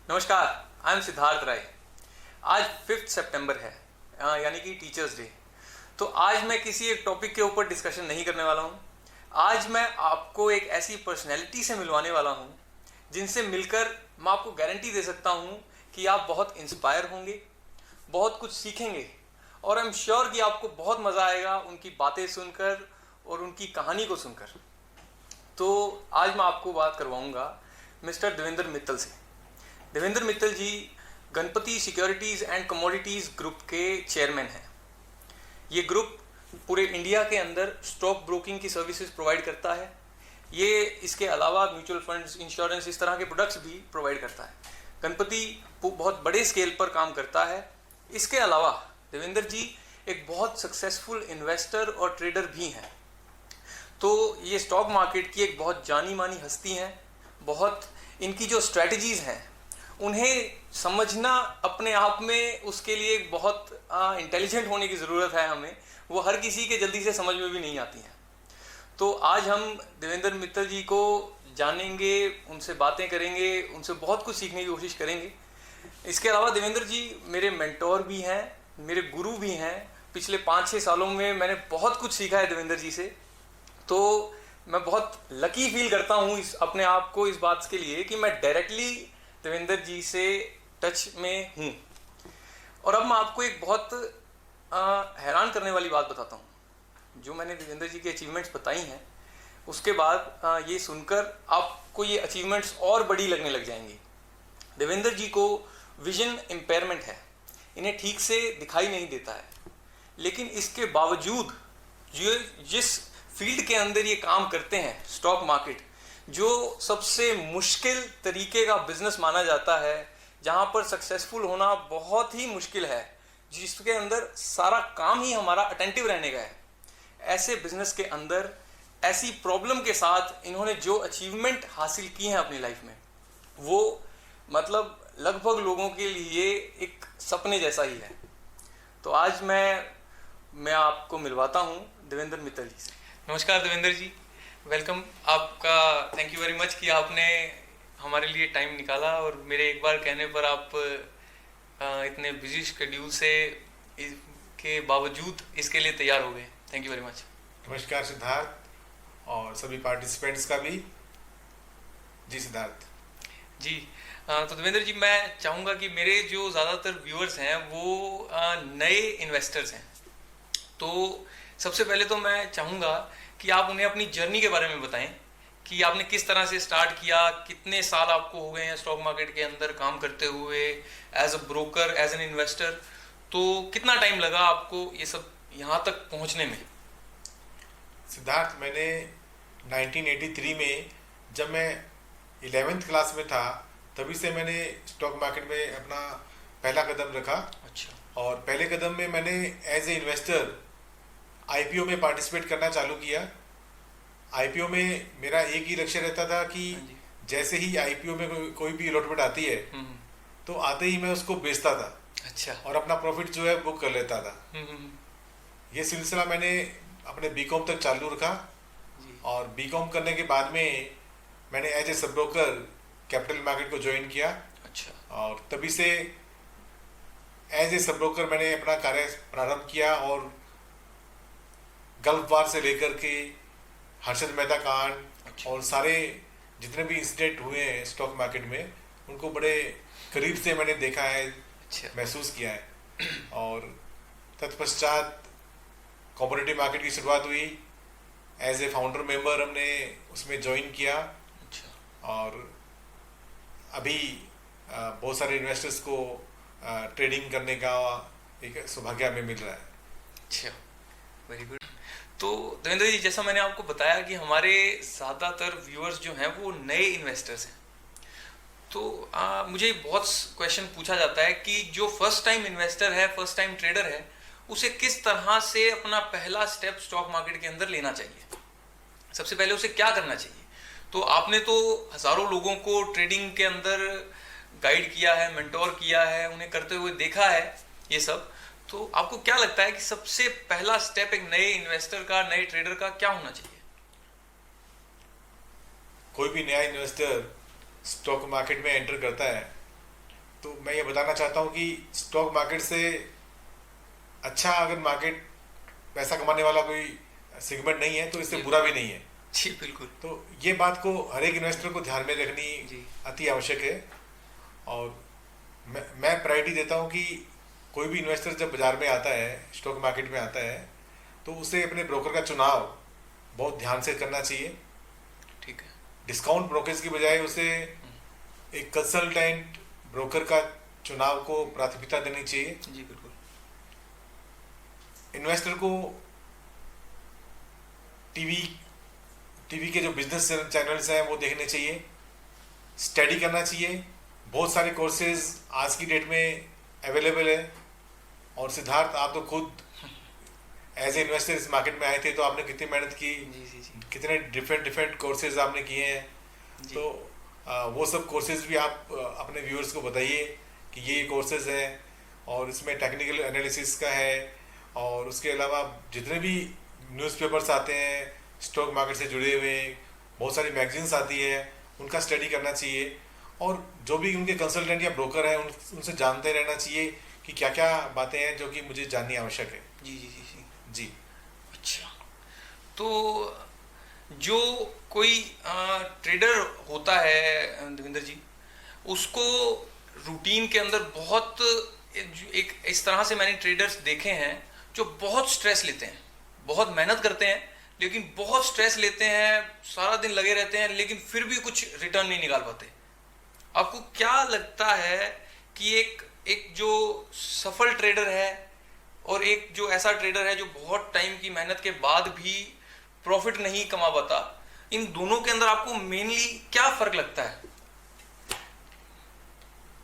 नमस्कार, I am Siddharth राय। आज 5 सितंबर है, यानी कि टीचर्स डे। तो आज मैं किसी एक टॉपिक के ऊपर डिस्कशन नहीं करने वाला हूँ। आज मैं आपको एक ऐसी पर्सनैलिटी से मिलवाने वाला हूँ जिनसे मिलकर मैं आपको गारंटी दे सकता हूँ कि आप बहुत इंस्पायर होंगे, बहुत कुछ सीखेंगे और आई एम श्योर कि आपको बहुत मज़ा आएगा उनकी बातें सुनकर और उनकी कहानी को सुनकर। तो आज मैं आपको बात करवाऊँगा मिस्टर देवेंद्र मित्तल से। Devendra Mittal ji Ganpati securities and commodities group के चेयरमैन हैं। ये ग्रुप पूरे इंडिया के अंदर स्टॉक ब्रोकिंग की सर्विसेज प्रोवाइड करता है। ये इसके अलावा म्यूचुअल फंड्स, इंश्योरेंस, इस तरह के प्रोडक्ट्स भी प्रोवाइड करता है। गणपति बहुत बड़े स्केल पर काम करता है। इसके अलावा देवेंद्र जी एक बहुत सक्सेसफुल इन्वेस्टर और ट्रेडर भी हैं। तो ये स्टॉक मार्केट की एक बहुत जानी मानी हस्ती हैं। बहुत इनकी जो स्ट्रैटेजीज़ हैं उन्हें समझना अपने आप में उसके लिए एक बहुत इंटेलिजेंट होने की ज़रूरत है हमें। वो हर किसी के जल्दी से समझ में भी नहीं आती हैं। तो आज हम देवेंद्र मित्तल जी को जानेंगे, उनसे बातें करेंगे, उनसे बहुत कुछ सीखने की कोशिश करेंगे। इसके अलावा देवेंद्र जी मेरे मेंटोर भी हैं, मेरे गुरु भी हैं। पिछले 5-6 सालों में मैंने बहुत कुछ सीखा है देवेंद्र जी से। तो मैं बहुत लकी फील करता हूँ अपने आप को इस बात के लिए कि मैं डायरेक्टली देवेंद्र जी से टच में हूँ। और अब मैं आपको एक बहुत हैरान करने वाली बात बताता हूँ। जो मैंने देवेंद्र जी की अचीवमेंट्स बताई हैं उसके बाद ये सुनकर आपको ये अचीवमेंट्स और बड़ी लगने लग जाएंगी। देवेंद्र जी को विजन इम्पेयरमेंट है, इन्हें ठीक से दिखाई नहीं देता है, लेकिन इसके बावजूद जिस फील्ड के अंदर ये काम करते हैं, स्टॉक मार्केट, जो सबसे मुश्किल तरीके का बिजनेस माना जाता है, जहाँ पर सक्सेसफुल होना बहुत ही मुश्किल है, जिसके अंदर सारा काम ही हमारा अटेंटिव रहने का है, ऐसे बिजनेस के अंदर ऐसी प्रॉब्लम के साथ इन्होंने जो अचीवमेंट हासिल की हैं अपनी लाइफ में, वो मतलब लगभग लोगों के लिए एक सपने जैसा ही है। तो आज मैं आपको मिलवाता हूँ देवेंद्र मित्तल जी से। नमस्कार देवेंद्र जी, वेलकम। आपका थैंक यू वेरी मच कि आपने हमारे लिए टाइम निकाला और मेरे एक बार कहने पर आप इतने बिजी शेड्यूल से के बावजूद इसके लिए तैयार हो गए। Thank you very much. नमस्कार सिद्धार्थ और सभी पार्टिसिपेंट्स का भी। जी सिद्धार्थ जी। तो देवेंद्र जी मैं चाहूँगा कि मेरे जो ज़्यादातर व्यूअर्स हैं वो नए इन्वेस्टर्स हैं। तो सबसे पहले तो मैं चाहूँगा कि आप उन्हें अपनी जर्नी के बारे में बताएं कि आपने किस तरह से स्टार्ट किया, कितने साल आपको हो गए हैं स्टॉक मार्केट के अंदर काम करते हुए, as a broker, as an investor. तो कितना टाइम लगा आपको ये सब यहाँ तक पहुँचने में? सिद्धार्थ, मैंने 1983 में जब मैं 11th क्लास में था तभी से मैंने स्टॉक मार्केट में अपना पहला कदम रखा। अच्छा। और पहले कदम में मैंने एज ए इन्वेस्टर आईपीओ में पार्टिसिपेट करना चालू किया। आईपीओ में मेरा एक ही लक्ष्य रहता था कि जैसे ही आईपीओ में कोई भी अलॉटमेंट आती है तो आते ही मैं उसको बेचता था। अच्छा। और अपना प्रॉफिट जो है बुक कर लेता था। ये सिलसिला मैंने अपने बीकॉम तक चालू रखा। और बीकॉम करने के बाद में मैंने as a sub broker capital market को ज्वाइन किया। अच्छा। और तभी से एज ए सब ब्रोकर मैंने अपना कार्य प्रारंभ किया और गल्फ वार से लेकर के हर्षद मेहता कांड और सारे जितने भी इंसिडेंट हुए हैं स्टॉक मार्केट में उनको बड़े करीब से मैंने देखा है। अच्छा। महसूस किया है। और तत्पश्चात कॉमोडिटी मार्केट की शुरुआत हुई। एज ए फाउंडर मेंबर हमने उसमें ज्वाइन किया। अच्छा। और अभी बहुत सारे इन्वेस्टर्स को ट्रेडिंग करने का एक सौभाग्य हमें मिल रहा है। अच्छा, वेरी गुड। तो देवेंद्र जी, जैसा मैंने आपको बताया कि हमारे ज़्यादातर व्यूअर्स जो हैं वो नए इन्वेस्टर्स हैं। तो मुझे बहुत क्वेश्चन पूछा जाता है कि जो फर्स्ट टाइम इन्वेस्टर है, फर्स्ट टाइम ट्रेडर है, उसे किस तरह से अपना पहला स्टेप स्टॉक मार्केट के अंदर लेना चाहिए। सबसे पहले उसे क्या करना चाहिए? तो आपने तो हज़ारों लोगों को ट्रेडिंग के अंदर गाइड किया है, मेंटोर किया है, उन्हें करते हुए देखा है ये सब। तो आपको क्या लगता है कि सबसे पहला स्टेप एक नए इन्वेस्टर का, नए ट्रेडर का क्या होना चाहिए? कोई भी नया इन्वेस्टर स्टॉक मार्केट में एंटर करता है तो मैं ये बताना चाहता हूँ कि स्टॉक मार्केट से अच्छा अगर मार्केट पैसा कमाने वाला कोई सेगमेंट नहीं है तो इससे बुरा भी नहीं है। जी बिल्कुल। तो ये बात को हर एक इन्वेस्टर को ध्यान में रखनी जी। अति आवश्यक है। और मैं प्रायोरिटी देता हूँ कि कोई भी इन्वेस्टर जब बाजार में आता है, स्टॉक मार्केट में आता है, तो उसे अपने ब्रोकर का चुनाव बहुत ध्यान से करना चाहिए। ठीक है। डिस्काउंट ब्रोकर्स की बजाय उसे एक कंसल्टेंट ब्रोकर का चुनाव को प्राथमिकता देनी चाहिए। जी बिल्कुल। इन्वेस्टर को टीवी के जो बिजनेस चैनल्स हैं वो देखने चाहिए, स्टडी करना चाहिए। बहुत सारे कोर्सेज आज की डेट में अवेलेबल है। और सिद्धार्थ, आप तो खुद एज ए इन्वेस्टर इस मार्केट में आए थे, तो आपने कितनी मेहनत की, जी। कितने डिफरेंट कोर्सेज आपने किए हैं। तो वो सब कोर्सेज भी आप अपने व्यूअर्स को बताइए कि ये कोर्सेज हैं, और इसमें टेक्निकल एनालिसिस का है, और उसके अलावा जितने भी न्यूज़पेपर्स आते हैं स्टॉक मार्केट से जुड़े हुए, बहुत सारी मैगजीन्स आती है, उनका स्टडी करना चाहिए। और जो भी उनके कंसल्टेंट या ब्रोकर हैं उनसे जानते रहना चाहिए कि क्या क्या बातें हैं जो कि मुझे जाननी आवश्यक है। जी। अच्छा, तो जो कोई ट्रेडर होता है देवेंद्र जी, उसको रूटीन के अंदर बहुत एक इस तरह से मैंने ट्रेडर्स देखे हैं जो बहुत स्ट्रेस लेते हैं, बहुत मेहनत करते हैं, लेकिन बहुत स्ट्रेस लेते हैं, सारा दिन लगे रहते हैं, लेकिन फिर भी कुछ रिटर्न नहीं निकाल पाते। आपको क्या लगता है कि एक जो सफल ट्रेडर है और एक जो ऐसा ट्रेडर है जो बहुत टाइम की मेहनत के बाद भी प्रॉफिट नहीं कमा पाता, इन दोनों के अंदर आपको मेनली क्या फर्क लगता है?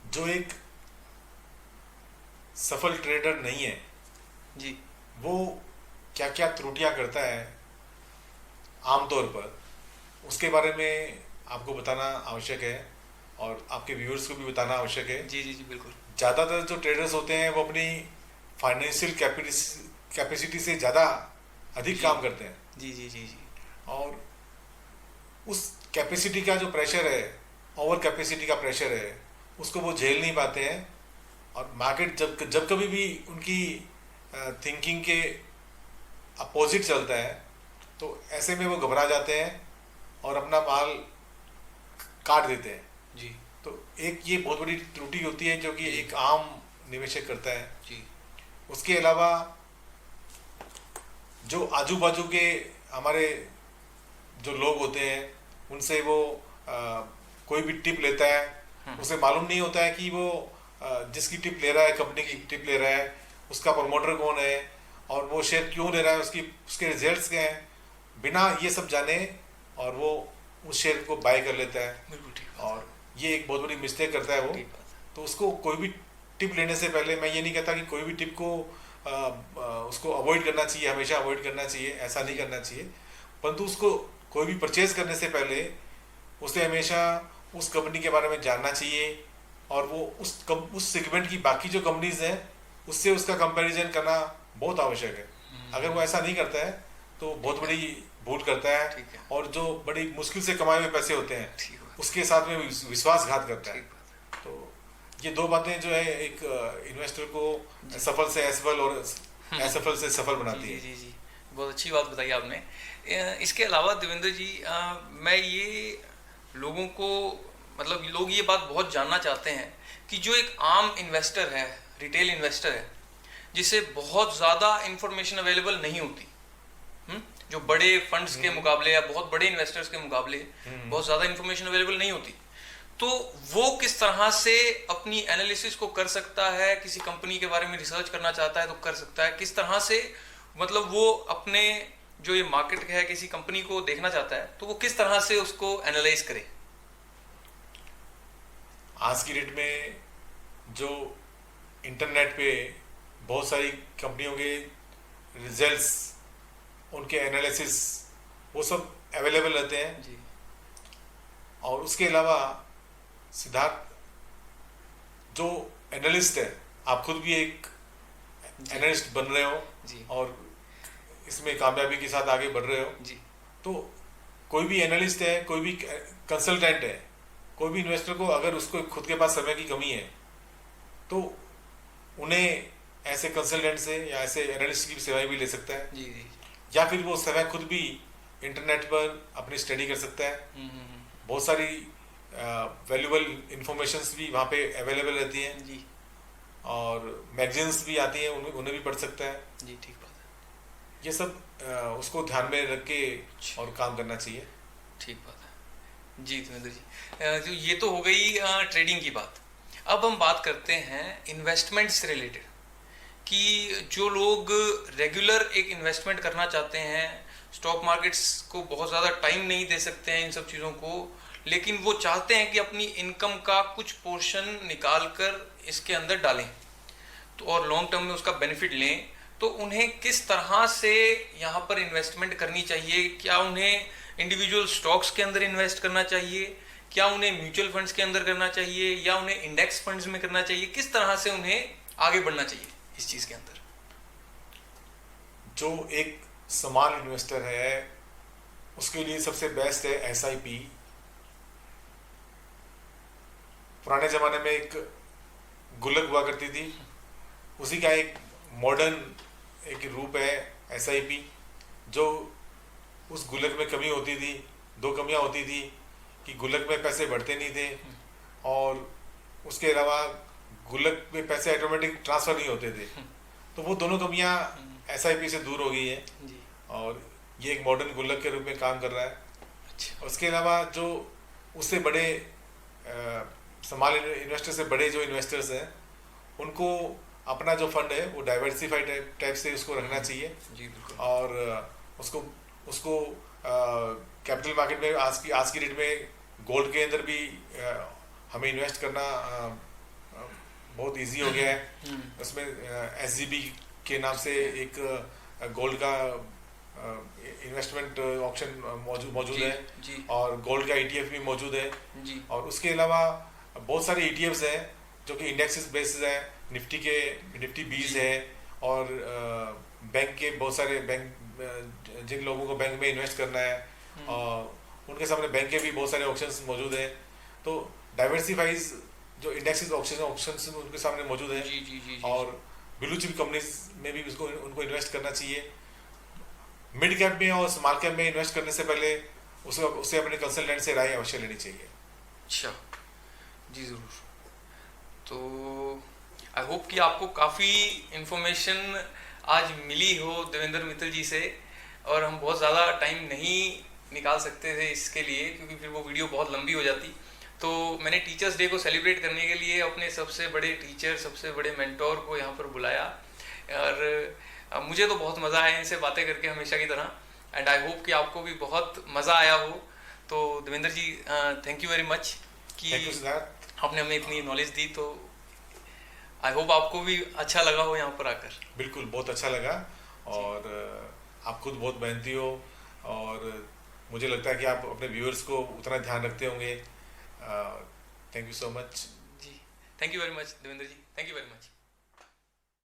जो एक सफल ट्रेडर नहीं है जी, वो क्या क्या त्रुटियां करता है आमतौर पर, उसके बारे में आपको बताना आवश्यक है और आपके व्यूअर्स को भी बताना आवश्यक है। जी बिल्कुल। ज़्यादातर जो ट्रेडर्स होते हैं वो अपनी फाइनेंशियल कैपेसिटी से ज़्यादा अधिक काम करते हैं। जी। और उस कैपेसिटी का जो प्रेशर है, ओवर कैपेसिटी का प्रेशर है, उसको वो झेल नहीं पाते हैं। और मार्केट जब कभी भी उनकी थिंकिंग के अपोजिट चलता है, तो ऐसे में वो घबरा जाते हैं और अपना माल काट देते हैं। जी। तो एक ये बहुत बड़ी त्रुटि होती है जो कि एक आम निवेशक करता है। जी। उसके अलावा जो आजू बाजू के हमारे जो लोग होते हैं, उनसे वो कोई भी टिप लेता है, उसे मालूम नहीं होता है कि वो जिसकी टिप ले रहा है, कंपनी की टिप ले रहा है, उसका प्रमोटर कौन है और वो शेयर क्यों ले रहा है, उसके रिजल्ट्स क्या हैं, बिना ये सब जाने और वो उस शेयर को बाय कर लेता है। बिल्कुल ठीक। और ये एक बहुत बड़ी मिस्टेक करता है वो। तो उसको कोई भी टिप लेने से पहले, मैं ये नहीं कहता कि कोई भी टिप को उसको अवॉइड करना चाहिए, हमेशा अवॉइड करना चाहिए, ऐसा नहीं करना चाहिए, परंतु उसको कोई भी परचेज करने से पहले उसे हमेशा उस कंपनी के बारे में जानना चाहिए और वो उस सेगमेंट की बाकी जो कंपनीज हैं उससे उसका कंपैरिजन करना बहुत आवश्यक है। अगर वो ऐसा नहीं करता है तो बहुत बड़ी भूल करता है और जो बड़ी मुश्किल से कमाए हुए पैसे होते हैं उसके साथ में विश्वासघात करता है। तो ये दो बातें जो है एक इन्वेस्टर को सफल से असफल और असफल से सफल बनाती है। जी। बहुत अच्छी बात बताई आपने। इसके अलावा देवेंद्र जी, मैं ये लोगों को, मतलब लोग ये बात बहुत जानना चाहते हैं कि जो एक आम इन्वेस्टर है, रिटेल इन्वेस्टर है, जिसे बहुत ज़्यादा इंफॉर्मेशन अवेलेबल नहीं होती, जो बड़े फंड्स के मुकाबले या बहुत बड़े इन्वेस्टर्स के मुकाबले बहुत ज़्यादा इंफॉर्मेशन अवेलेबल नहीं होती, तो वो किस तरह से अपनी एनालिसिस को कर सकता है? किसी कंपनी के बारे में रिसर्च करना चाहता है तो कर सकता है, किस तरह से, मतलब वो अपने जो ये मार्केट है किसी कंपनी को देखना चाहता है तो वो किस तरह से उसको एनालाइज करे? आज की डेट में जो इंटरनेट पे बहुत सारी कंपनियों के रिजल्ट्स, उनके एनालिसिस, वो सब अवेलेबल रहते हैं जी। और उसके अलावा सिद्धार्थ, जो एनालिस्ट है, आप खुद भी एक एनालिस्ट बन रहे हो जी। और इसमें कामयाबी के साथ आगे बढ़ रहे हो जी। तो कोई भी एनालिस्ट है, कोई भी कंसल्टेंट है, कोई भी इन्वेस्टर को अगर उसको खुद के पास समय की कमी है तो उन्हें ऐसे कंसल्टेंट से या ऐसे एनालिस्ट की सेवाएं भी ले सकता है। जी जी। या फिर वो सेवाएं खुद भी इंटरनेट पर अपनी स्टडी कर सकता है। बहुत सारी वैल्यूबल इंफॉर्मेशंस भी वहाँ पे अवेलेबल रहती हैं जी। और मैगजीन्स भी आती हैं, उन्हें भी पढ़ सकता है जी। ठीक बात है। ये सब उसको ध्यान में रख के और काम करना चाहिए। ठीक बात है जी देवेंद्र जी। जो ये तो हो गई ट्रेडिंग की बात। अब हम बात करते हैं इन्वेस्टमेंट से रिलेटेड, कि जो लोग रेगुलर एक इन्वेस्टमेंट करना चाहते हैं, स्टॉक मार्केट्स को बहुत ज़्यादा टाइम नहीं दे सकते हैं इन सब चीज़ों को, लेकिन वो चाहते हैं कि अपनी इनकम का कुछ पोर्शन निकाल कर इसके अंदर डालें तो और लॉन्ग टर्म में उसका बेनिफिट लें, तो उन्हें किस तरह से यहाँ पर इन्वेस्टमेंट करनी चाहिए? क्या उन्हें इंडिविजुअल स्टॉक्स के अंदर इन्वेस्ट करना चाहिए, क्या उन्हें म्यूचुअल फंड्स के अंदर करना चाहिए, या उन्हें इंडेक्स फंड्स में करना चाहिए? किस तरह से उन्हें आगे बढ़ना चाहिए इस चीज़ के अंदर? जो एक स्मॉल इन्वेस्टर है उसके लिए सबसे बेस्ट है SIP। पुराने ज़माने में एक गुल्लक हुआ करती थी, उसी का एक मॉडर्न एक रूप है SIP। जो उस गुल्लक में कमी होती थी, दो कमियां होती थी कि गुल्लक में पैसे बढ़ते नहीं थे और उसके अलावा गुल्लक में पैसे ऑटोमेटिक ट्रांसफ़र नहीं होते थे। तो वो दोनों कमियां SIP से दूर हो गई है और ये एक मॉडर्न गुल्लक के रूप में काम कर रहा है। अच्छा। उसके अलावा जो उससे बड़े स्मॉल इन्वेस्टर से बड़े जो इन्वेस्टर्स हैं उनको अपना जो फंड है वो डाइवर्सिफाइड टाइप से उसको रखना चाहिए। जी बिल्कुल। और उसको कैपिटल मार्केट में आज की डेट में गोल्ड के अंदर भी हमें इन्वेस्ट करना बहुत इजी हो गया है। उसमें SGB के नाम से एक गोल्ड का इन्वेस्टमेंट ऑप्शन मौजूद है जी। और गोल्ड का ETF भी मौजूद है जी। और उसके अलावा बहुत सारे ETFs हैं जो कि इंडेक्सेस बेस्ड है। निफ्टी 20 है और बैंक के बहुत सारे बैंक जिन लोगों को बैंक में इन्वेस्ट करना है उनके सामने बैंक के भी बहुत सारे ऑप्शंस मौजूद हैं। तो डाइवर्सिफाइज जो इंडेक्सेस ऑप्शंस उनके सामने मौजूद है। जी जी जी। और ब्लू चिप कंपनीज में भी उनको इन्वेस्ट करना चाहिए। मिड कैप में और स्मॉल कैप में इन्वेस्ट करने से पहले उसे अपने कंसल्टेंट से राय अवश्य लेनी चाहिए। अच्छा जी ज़रूर। तो आई होप कि आपको काफ़ी इन्फॉर्मेशन आज मिली हो देवेंद्र मित्तल जी से, और हम बहुत ज़्यादा टाइम नहीं निकाल सकते थे इसके लिए क्योंकि फिर वो वीडियो बहुत लंबी हो जाती। तो मैंने टीचर्स डे को सेलिब्रेट करने के लिए अपने सबसे बड़े टीचर, सबसे बड़े मेंटोर को यहाँ पर बुलाया और मुझे तो बहुत मज़ा आया इनसे बातें करके हमेशा की तरह, एंड आई होप कि आपको भी बहुत मज़ा आया हो। तो Devendra ji thank you very much कि आपने हमें इतनी नॉलेज दी। तो आई होप आपको भी अच्छा लगा हो यहाँ पर आकर। बिल्कुल बहुत अच्छा लगा और आप खुद बहुत मेहनती हो और मुझे लगता है कि आप अपने व्यूअर्स को उतना ध्यान रखते होंगे। Thank you so much. जी thank you very much Devendra ji, thank you very much.